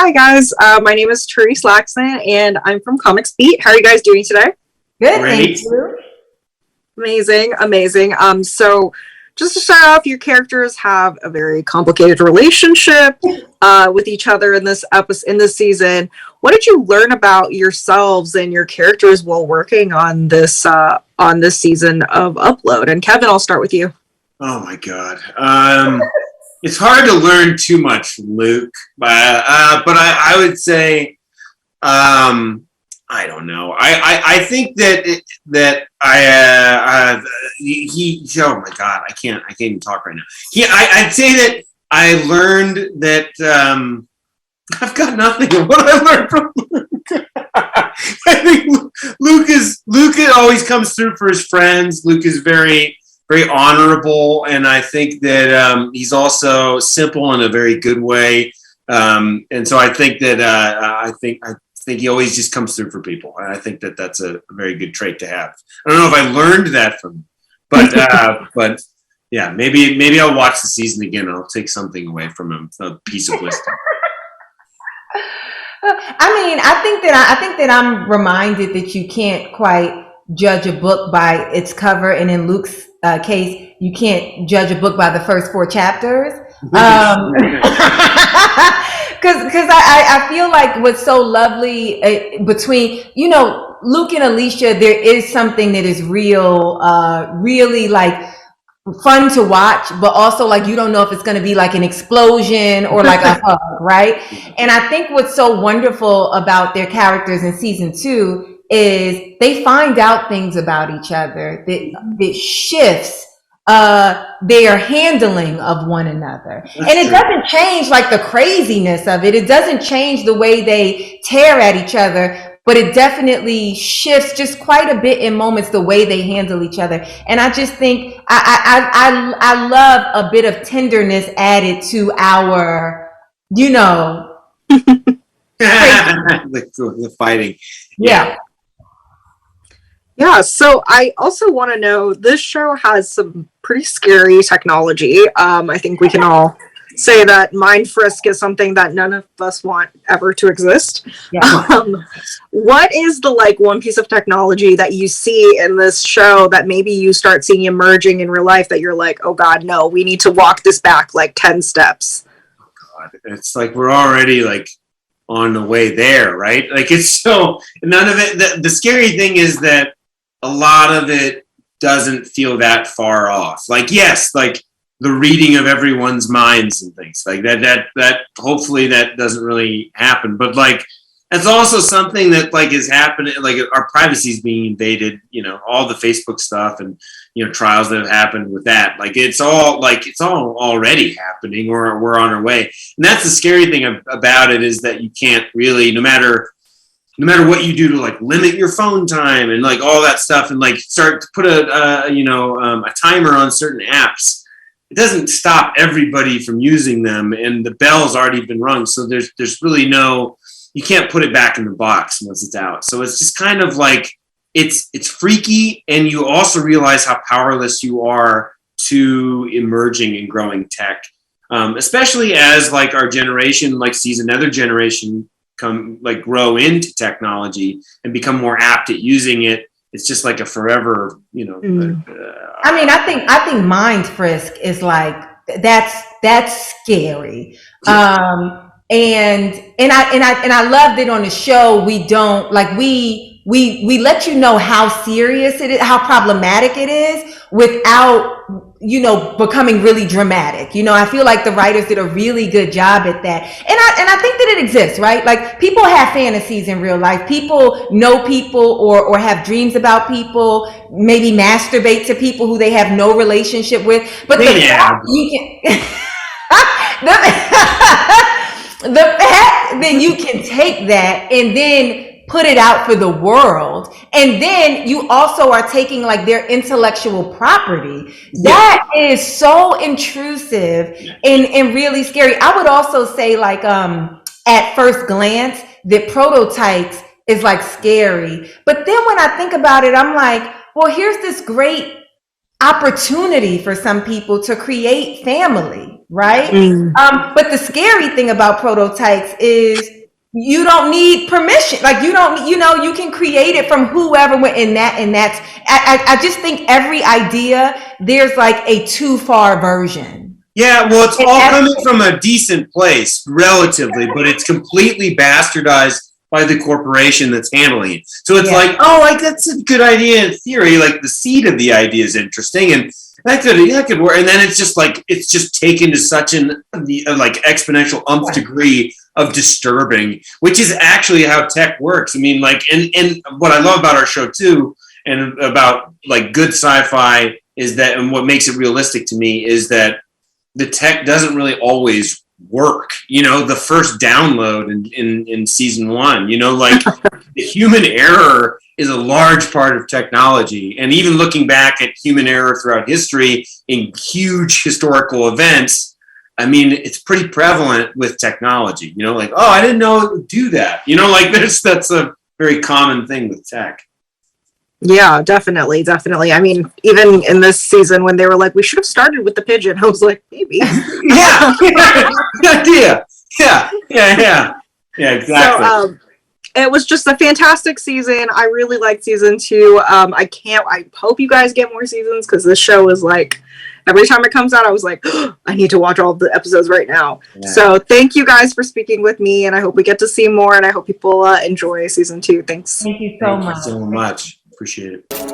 Hi guys, my name is Therese Laxon and I'm from Comics Beat. How are you guys doing today? Good, Great. thank you. Amazing, amazing. So just to start off, your characters have a very complicated relationship with each other in this episode, in this season. What did you learn about yourselves and your characters while working on this season of Upload? And Kevin, I'll start with you. Oh my God. It's hard to learn too much, Luke. But I would say, I don't know. I think that he. Oh my God, I can't even talk right now. I'd say that I learned that I've got nothing of what I learned from Luke. I think Luke always comes through for his friends. Luke is very honorable, and I think that he's also simple in a very good way. And so I think that I think he always just comes through for people, and I think that that's a very good trait to have. I don't know if I learned that from him, but yeah, maybe I'll watch the season again and I'll take something away from him, a piece of wisdom. I think that I'm reminded that you can't quite judge a book by its cover, and in Luke's case, you can't judge a book by the first 4 chapters. Because I feel like what's so lovely between, Luke and Aleesha, there is something that is really like fun to watch, but also like you don't know if it's going to be like an explosion or like a hug, right? And I think what's so wonderful about their characters in season 2 is they find out things about each other that shifts their handling of one another. And it doesn't change like the craziness of it. It doesn't change the way they tear at each other, but it definitely shifts just quite a bit in moments the way they handle each other. And I just think I love a bit of tenderness added to our, the fighting. Yeah. Yeah, so I also want to know, this show has some pretty scary technology. I think we can all say that mind frisk is something that none of us want ever to exist. Yeah. What is the one piece of technology that you see in this show that maybe you start seeing emerging in real life that you're like, oh God, no, we need to walk this back like 10 steps? Oh God, it's like we're already like on the way there, right? Like it's so, none of it, the scary thing is that a lot of it doesn't feel that far off. Like, yes, like the reading of everyone's minds and things like that hopefully that doesn't really happen. But like, it's also something that like is happening, like our privacy is being invaded, all the Facebook stuff and, trials that have happened with that. Like, it's all already happening, or we're on our way. And that's the scary thing about it, is that you can't really, no matter what you do to like limit your phone time and like all that stuff, and like start to put a timer on certain apps, it doesn't stop everybody from using them, and the bell's already been rung. So there's really you can't put it back in the box once it's out. So it's just kind of like, it's freaky, and you also realize how powerless you are to emerging and growing tech, especially as like our generation like sees another generation grow into technology and become more apt at using it. It's just like a forever, I think mind frisk is like, that's scary. And I love that on the show we don't like, we let you know how serious it is, how problematic it is, without becoming really dramatic. I feel like the writers did a really good job at that. And I think that it exists, right? Like, people have fantasies in real life. People know people or have dreams about people, maybe masturbate to people who they have no relationship with. But the fact that you can take that and then put it out for the world, and then you also are taking like their intellectual property, that is so intrusive and really scary. I would also say, like, at first glance, that prototypes is like scary, but then when I think about it, I'm like, well, here's this great opportunity for some people to create family, right? Mm. But the scary thing about prototypes is you don't need permission. Like you don't, you can create it from whoever. I just think every idea there's like a too far version. Yeah, well, it's all coming from a decent place, relatively, but it's completely bastardized by the corporation that's handling it. So it's like, oh, like that's a good idea in theory. Like the seed of the idea is interesting, and that could work. And then it's just taken to such an like exponential degree of disturbing, which is actually how tech works. I mean, like, and what I love about our show too, and about like good sci-fi is that, and what makes it realistic to me is that the tech doesn't really always work. The first download in season 1, like the human error is a large part of technology. And even looking back at human error throughout history in huge historical events, I mean, it's pretty prevalent with technology, like, oh, I didn't know it would do that. Like that's a very common thing with tech. Yeah, definitely. I mean, even in this season when they were like, we should have started with the pigeon, I was like, maybe. Yeah, good idea. Yeah, exactly. So, it was just a fantastic season. I really liked season 2. I hope you guys get more seasons, because this show is like, every time it comes out, I was like, oh, I need to watch all the episodes right now. Yeah. So thank you guys for speaking with me, and I hope we get to see more, and I hope people enjoy season 2. Thanks. Thank you so much. Thank you so much. Appreciate it.